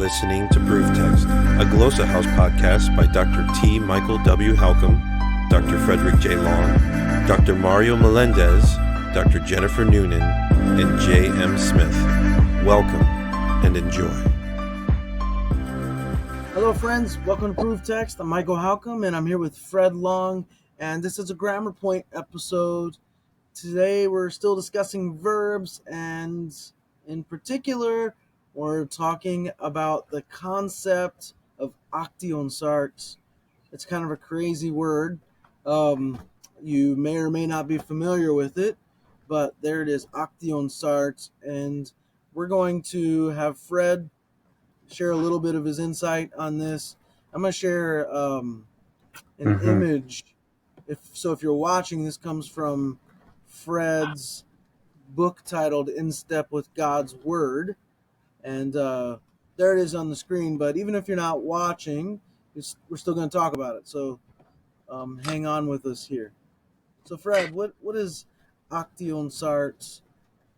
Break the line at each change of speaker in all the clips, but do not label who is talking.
listening to Proof Text, a Glossa House podcast by Dr. T. Michael W. Halcomb, Dr. Fredrick J. Long, Dr. Mario Melendez, Dr. Jennifer Noonan, and J. M. Smith. Welcome and enjoy.
Hello friends, welcome to Proof Text. I'm Michael Halcomb and I'm here with Fred Long, and this is a GrammarPoint episode. Today we're still discussing verbs, and in particular we're talking about the concept of Aktionsart. It's kind of a crazy word. You may or may not be familiar with it, but there it is, Aktionsart, and we're going to have Fred share a little bit of his insight on this. I'm going to share an image. If you're watching, this comes from Fred's book titled In Step with God's Word. And there it is on the screen. But even if you're not watching, we're still going to talk about it. So hang on with us here. So Fred, what is Aktionsart?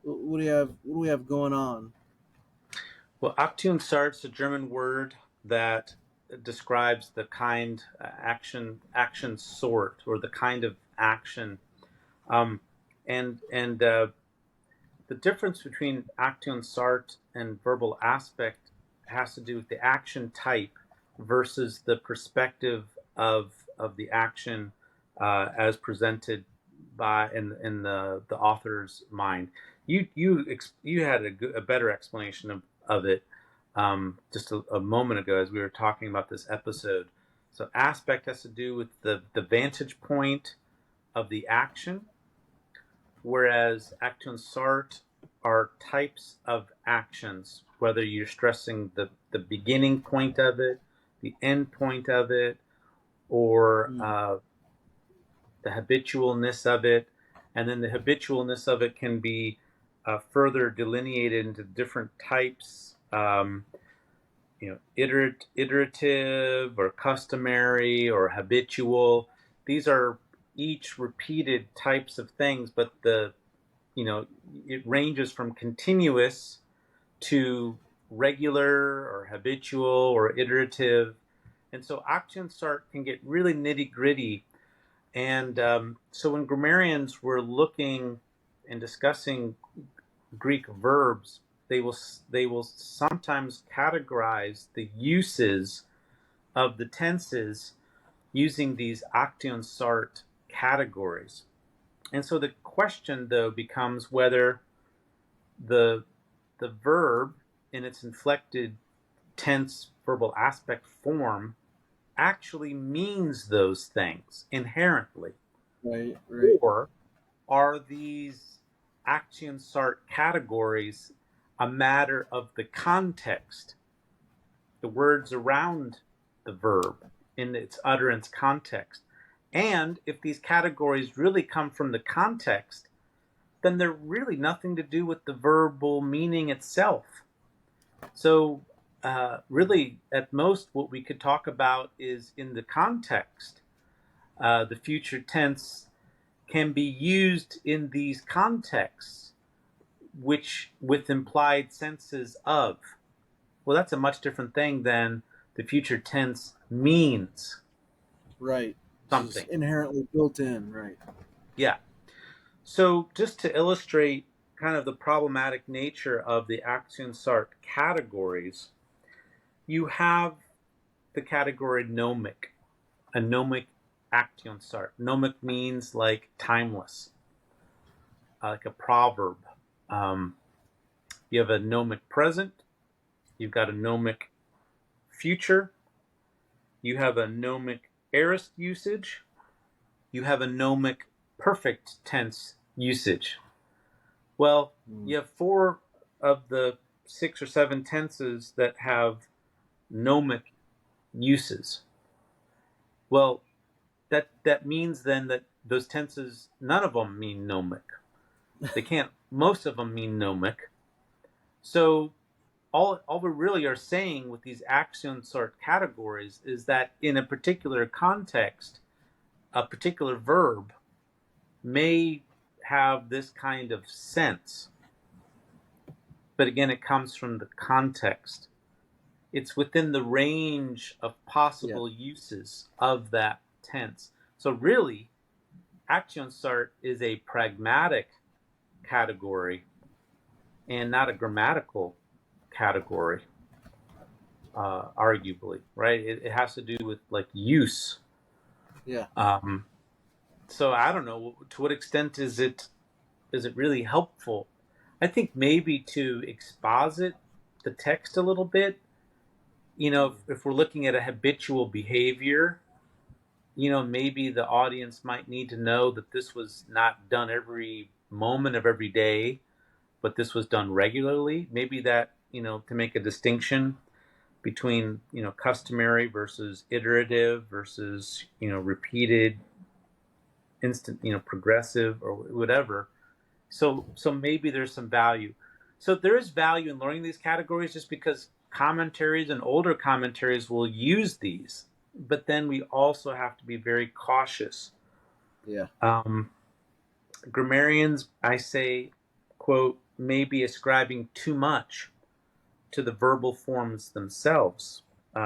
What do we have going on?
Well, Aktionsart is a German word that describes the kind action sort, or the kind of action, and the difference between Aktionsart and verbal aspect has to do with the action type versus the perspective of the action as presented by in the author's mind. You had a better explanation of it just a moment ago as we were talking about this episode. So aspect has to do with the vantage point of the action, whereas Aktionsart are types of actions, whether you're stressing the beginning point of it, the end point of it, or the habitualness of it. And then the habitualness of it can be further delineated into different types, iterative or customary or habitual. These are each repeated types of things, but it ranges from continuous to regular or habitual or iterative. And so Aktionsart can get really nitty gritty. And so when grammarians were looking and discussing Greek verbs, they will sometimes categorize the uses of the tenses using these Aktionsart categories. And so the question, though, becomes whether the verb in its inflected tense verbal aspect form actually means those things inherently.
Right.
Or are these Aktionsart categories a matter of the context, the words around the verb in its utterance context? And if these categories really come from the context, then they're really nothing to do with the verbal meaning itself. So really, at most, what we could talk about is in the context. The future tense can be used in these contexts, which with implied senses of. Well, that's a much different thing than the future tense means.
Right.
Something.
It's inherently built in, right?
Yeah. So just to illustrate kind of the problematic nature of the Aktionsart categories, you have the category gnomic, a gnomic Aktionsart. Gnomic means like timeless, like a proverb. You have a gnomic present, you've got a gnomic future, you have a gnomic aorist usage, you have a gnomic perfect tense usage. Well, you have 4 of the 6 or 7 tenses that have gnomic uses. Well, that means then that those tenses, none of them mean gnomic. They can't, most of them mean gnomic. So all we really are saying with these Aktionsart categories is that in a particular context, a particular verb may have this kind of sense. But again, it comes from the context. it's within the range of possible uses of that tense. So really, Aktionsart is a pragmatic category and not a grammatical category, arguably, right? It has to do with like use.
Yeah.
So I don't know, to what extent is it really helpful? I think maybe to exposit the text a little bit. If we're looking at a habitual behavior, maybe the audience might need to know that this was not done every moment of every day, but this was done regularly. Maybe that, to make a distinction between, customary versus iterative versus, repeated, instant, progressive or whatever. So maybe there's some value. So there is value in learning these categories just because commentaries and older commentaries will use these. But then we also have to be very cautious.
Yeah.
Grammarians, I say, quote, may be ascribing too much to the verbal forms themselves.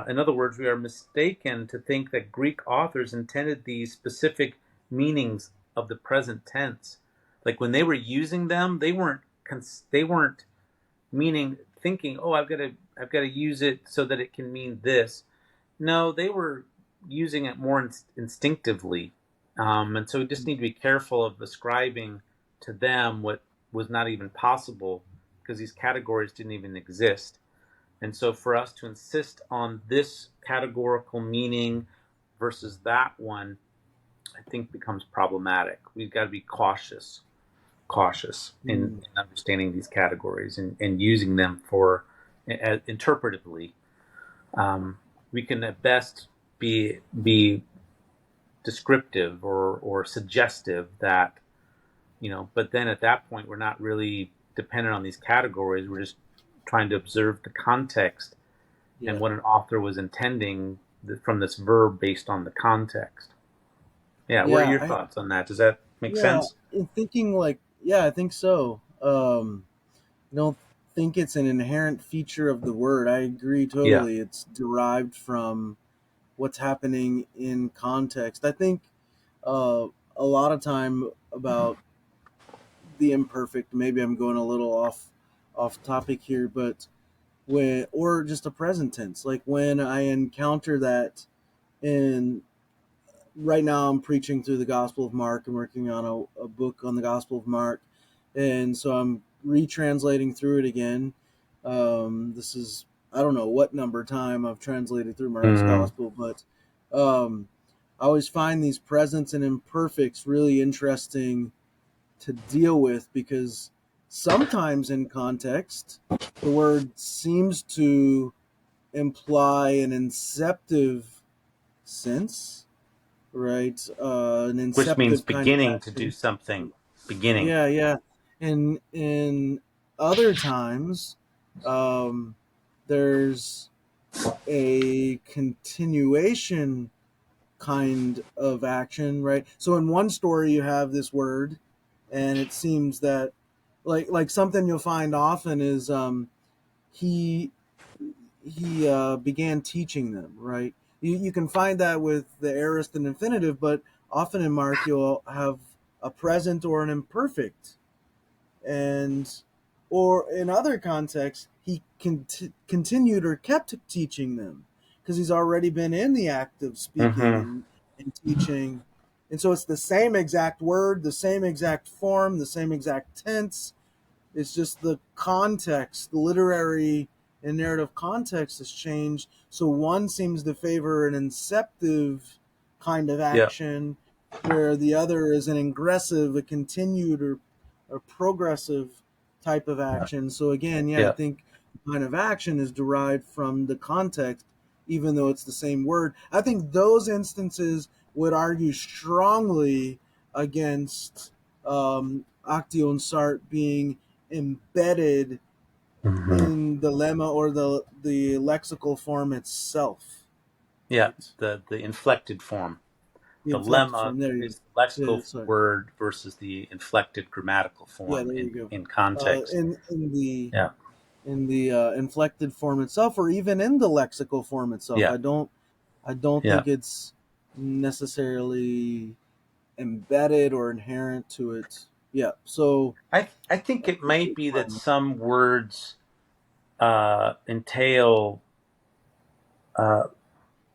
In other words, we are mistaken to think that Greek authors intended these specific meanings of the present tense. Like when they were using them, they weren't thinking, oh, I've got to use it so that it can mean this. No, they were using it more instinctively, and so we just need to be careful of ascribing to them what was not even possible because these categories didn't even exist. And so for us to insist on this categorical meaning versus that one, I think becomes problematic. We've got to be cautious in understanding these categories and using them for interpretively. We can at best be descriptive or suggestive that, but then at that point we're not really dependent on these categories. We're just trying to observe the context and what an author was intending from this verb based on the context. What are your thoughts on that? Does that make sense?
In thinking I think so. I don't think it's an inherent feature of the word. I agree totally. It's derived from what's happening in context. I think a lot of time about the imperfect. Maybe I'm going a little off topic here, but or just a present tense. Like when I encounter that in right now, I'm preaching through the Gospel of Mark and working on a book on the Gospel of Mark, and so I'm retranslating through it again. This is I don't know what number time I've translated through Mark's Gospel, but I always find these presents and imperfects really interesting to deal with because sometimes in context the word seems to imply an inceptive sense, right? An inceptive
Which means beginning
kind of
to do something. Beginning.
Yeah. And in other times, there's a continuation kind of action, right? So in one story, you have this word, and it seems that, like something you'll find often is he began teaching them, right? You can find that with the aorist and infinitive, but often in Mark you'll have a present or an imperfect, or in other contexts he continued or kept teaching them because he's already been in the act of speaking and teaching, and so it's the same exact word, the same exact form, the same exact tense. It's just the context, the literary and narrative context has changed. So one seems to favor an inceptive kind of action, where the other is an ingressive, a continued or progressive type of action. So again, I think kind of action is derived from the context, even though it's the same word. I think those instances would argue strongly against Aktionsart being embedded in the lemma or the lexical form itself.
The inflected form. The lemma is the lexical word versus the inflected grammatical form in context.
In the inflected form itself, or even in the lexical form itself.
Yeah.
I don't
Yeah.
think it's necessarily embedded or inherent to it. Yeah. So
I think it might be that some words entail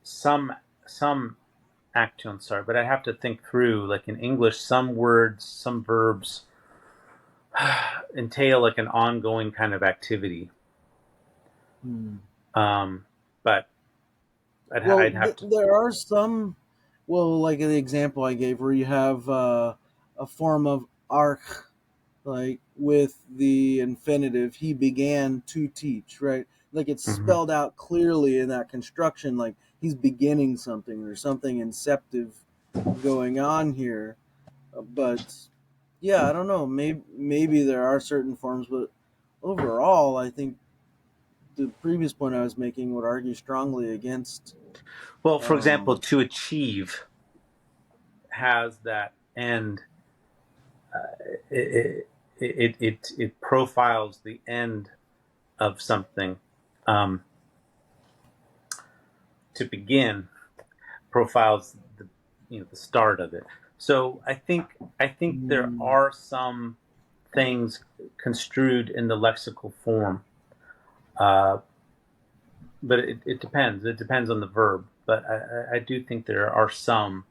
some Aktionsart, but I have to think through. Like in English, some words, some verbs entail like an ongoing kind of activity. But I'd have to.
there are some. Well, like the example I gave, where you have a form of arch, like with the infinitive, he began to teach, right? Like it's
Mhm.
spelled out clearly in that construction, like he's beginning something or something inceptive going on here. But yeah, I don't know. Maybe there are certain forms, but overall, I think the previous point I was making would argue strongly against.
Well, for example,
Um,
to achieve has that end. It profiles the end of something. Um, to begin profiles the start of it. So I think there
mm,
are some things construed in the lexical form, uh, but it depends. It depends on the verb. But I do think there are some,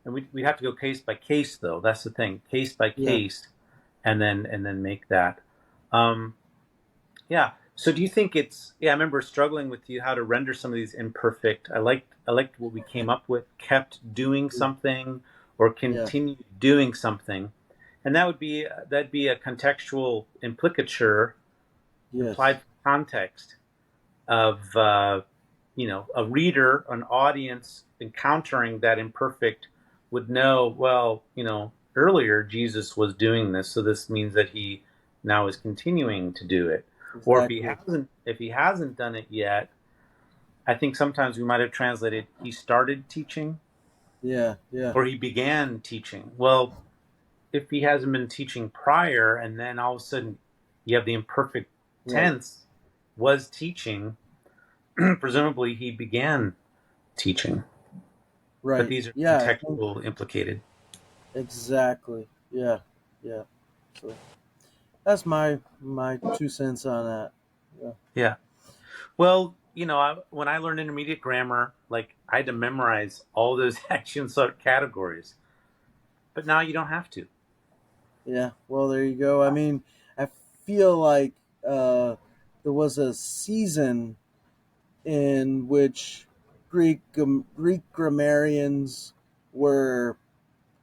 and we have to go case by case though. That's the thing, case by
yeah,
case, and then make that. Um, Yeah. So do you think it's I remember struggling with you how to render some of these imperfect. I liked what we came up with, kept doing something or
yeah,
continued doing something. And that'd be a contextual implicature,
yes,
implied context of a reader, an audience encountering that imperfect would know, well, earlier Jesus was doing this, so this means that he now is continuing to do it. Or
exactly.
if he hasn't done it yet, I think sometimes we might have translated he started teaching
Yeah, yeah,
or he began teaching. Well, if he hasn't been teaching prior and then all of a sudden you have the imperfect
right,
tense was teaching, presumably he began teaching. But
right.
these are
Yeah, I think
contextual implicated.
exactly. Yeah, yeah. So that's my 2 cents on that. Yeah,
Yeah. Well, when I learned intermediate grammar, like I had to memorize all those action sort categories. But now you don't have to.
yeah. Well, there you go. I mean, I feel like uh, there was a season in which Greek grammarians were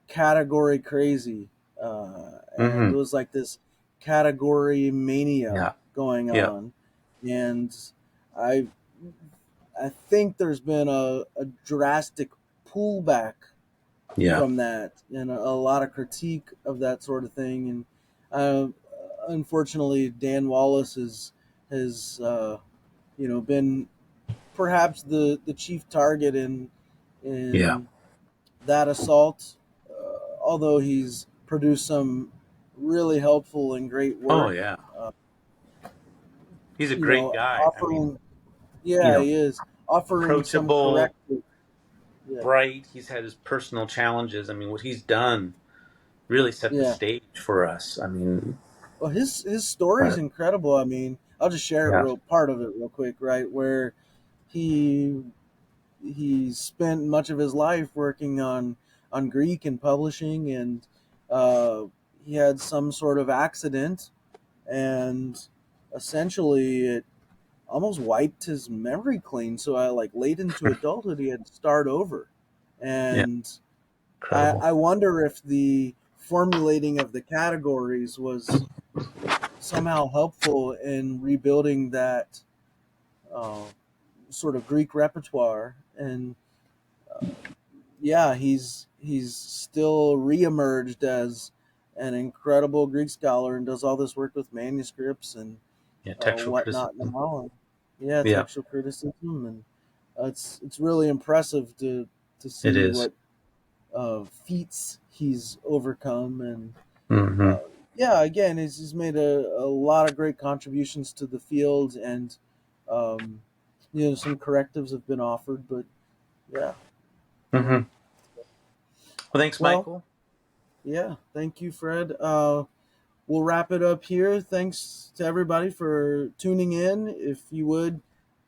category crazy, and
Mm-hmm.
there was like this category mania
Yeah.
going
Yeah.
on, and I I think there's been a drastic pullback
Yeah.
from that, and a lot of critique of that sort of thing, and uh, unfortunately, Dan Wallace has been perhaps the chief target
Yeah.
in that assault, although he's produced some really helpful and great
Oh
work.
yeah.
Uh,
He's a great guy. I mean,
offering, yeah, he is offering some
approachable,
corrective. Yeah,
bright. He's had his personal challenges. I mean, what he's done really set the
yeah.
stage for us. I mean,
Well, his story is
but
incredible. I mean, I'll just share it
yeah.
real part of it real quick, right? Where he he spent much of his life working on Greek and publishing, and uh, he had some sort of accident, and essentially it almost wiped his memory clean. So I like late into adulthood, he had to start over,
Yeah.
and
Incredible.
I wonder if the formulating of the categories was somehow helpful in rebuilding that uh, sort of Greek repertoire. And yeah, he's still reemerged as an incredible Greek scholar and does all this work with manuscripts and
Yeah. Textual
whatnot
criticism.
now. And yeah,
Yeah.
textual criticism, and it's really impressive to
It
see
is.
what feats he's overcome, and
Mm-hmm.
yeah, again, he's made a lot of great contributions to the field, and um, some correctives have been offered. But yeah,
Mm-hmm. Well, thanks,
well,
Michael.
yeah, thank you, Fred. We'll wrap it up here. Thanks to everybody for tuning in. If you would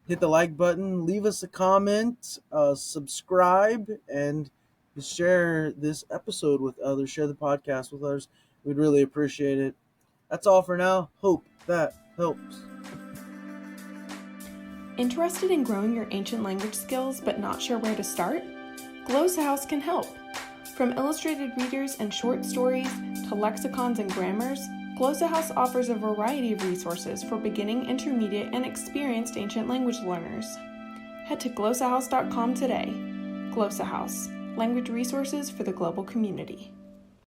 hit the like button, leave us a comment, subscribe, and share this episode with others. Share the podcast with others. We'd really appreciate it. That's all for now. Hope that helps.
Interested in growing your ancient language skills but not sure where to start? Glosshouse can help. From illustrated readers and short stories to lexicons and grammars, Glosshouse offers a variety of resources for beginning, intermediate, and experienced ancient language learners. Head to glosshouse.com today. Glosshouse, language resources for the global community.